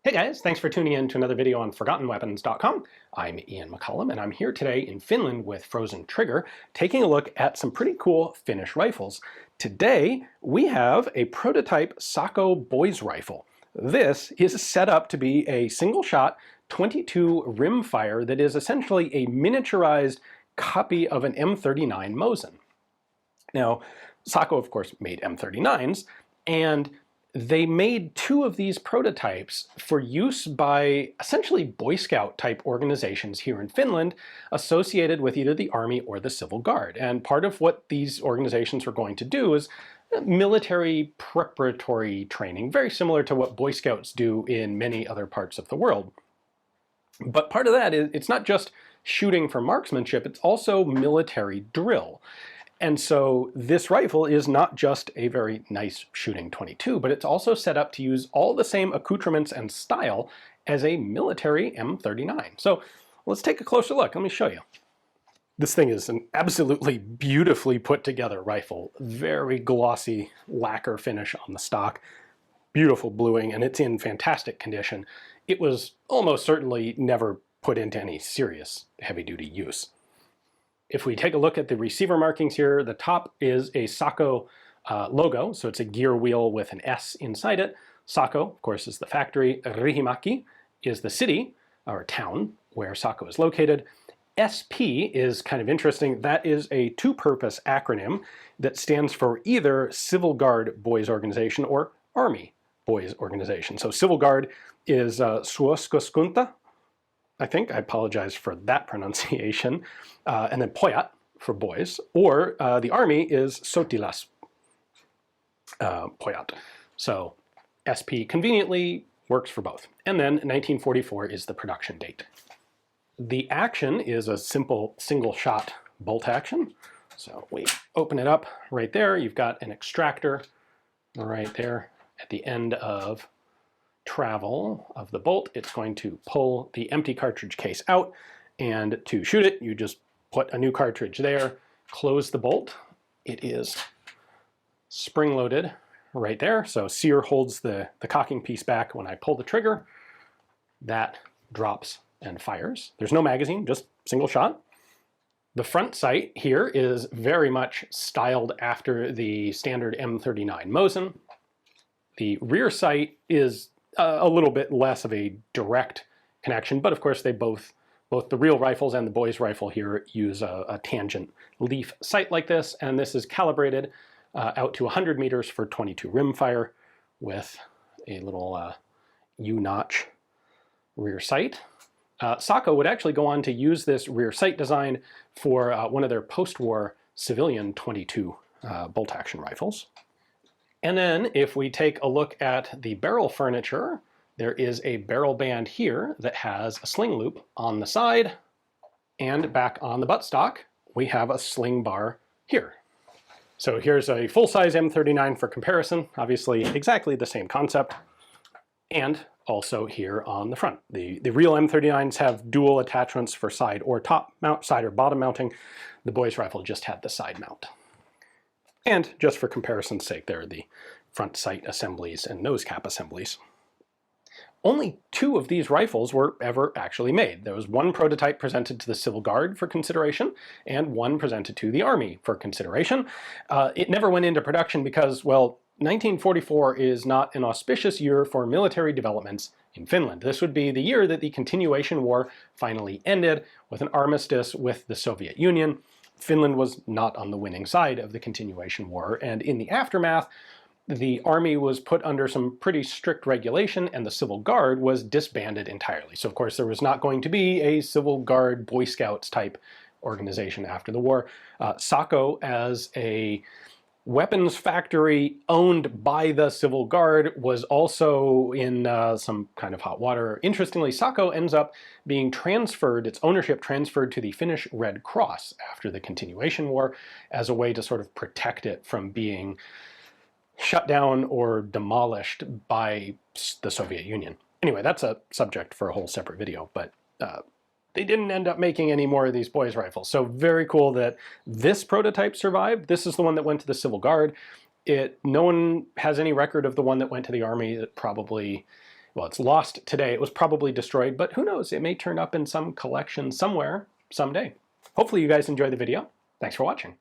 Hey guys, thanks for tuning in to another video on ForgottenWeapons.com. I'm Ian McCollum and I'm here today in Finland with Frozen Trigger, taking a look at some pretty cool Finnish rifles. Today we have a prototype SAKO boys rifle. This is set up to be a single shot 22 rimfire that is essentially a miniaturized copy of an M39 Mosin. Now, SAKO of course made M39s, and they made two of these prototypes for use by essentially Boy Scout type organizations here in Finland associated with either the Army or the Civil Guard. And part of what these organizations were going to do is military preparatory training, very similar to what Boy Scouts do in many other parts of the world. But part of that is it's not just shooting for marksmanship, it's also military drill. And so this rifle is not just a very nice shooting 22, but it's also set up to use all the same accoutrements and style as a military M39. So let's take a closer look. Let me show you. This thing is an absolutely beautifully put together rifle. Very glossy lacquer finish on the stock. Beautiful bluing, and it's in fantastic condition. It was almost certainly never put into any serious heavy-duty use. If we take a look at the receiver markings here, the top is a SAKO logo, so it's a gear wheel with an S inside it. SAKO, of course, is the factory. Riihimäki is the city, or town, where SAKO is located. SP is kind of interesting. That is a two-purpose acronym that stands for either Civil Guard Boys Organization or Army Boys Organization. So Civil Guard is Suosikoskunta, I think. I apologize for that pronunciation. And then pojat for boys, or the Army is sotilas pojat. So SP conveniently works for both. And then 1944 is the production date. The action is a simple single shot bolt action. So we open it up right there. You've got an extractor right there at the end of travel of the bolt. It's going to pull the empty cartridge case out, and to shoot it you just put a new cartridge there, close the bolt. It is spring-loaded right there. So sear holds the cocking piece back. When I pull the trigger, that drops and fires. There's no magazine, just single shot. The front sight here is very much styled after the standard M39 Mosin. The rear sight is a little bit less of a direct connection, but of course they both the real rifles and the boys rifle here use a tangent leaf sight like this, and this is calibrated out to 100 meters for 22 rimfire with a little U-notch rear sight. SAKO would actually go on to use this rear sight design for one of their post-war civilian 22 bolt-action rifles. And then if we take a look at the barrel furniture, there is a barrel band here that has a sling loop on the side, and back on the buttstock we have a sling bar here. So here's a full-size M39 for comparison, obviously exactly the same concept, and also here on the front. The real M39s have dual attachments for side or top mount, side or bottom mounting. The boys rifle just had the side mount. And just for comparison's sake, there are the front sight assemblies and nose cap assemblies. Only two of these rifles were ever actually made. There was one prototype presented to the Civil Guard for consideration, and one presented to the Army for consideration. It never went into production because, well, 1944 is not an auspicious year for military developments in Finland. This would be the year that the continuation war finally ended with an armistice with the Soviet Union. Finland was not on the winning side of the continuation war, and in the aftermath, the Army was put under some pretty strict regulation, and the Civil Guard was disbanded entirely. So of course there was not going to be a Civil Guard Boy Scouts type organization after the war. SAKO, as a weapons factory owned by the Civil Guard, was also in some kind of hot water. Interestingly, SAKO ends up being transferred, its ownership transferred to the Finnish Red Cross after the continuation war as a way to sort of protect it from being shut down or demolished by the Soviet Union. Anyway, that's a subject for a whole separate video, but they didn't end up making any more of these boys rifles. So very cool that this prototype survived. This is the one that went to the Civil Guard. No one has any record of the one that went to the Army. It probably Well, it's lost today. It was probably destroyed, but who knows? It may turn up in some collection somewhere someday. Hopefully you guys enjoy the video. Thanks for watching.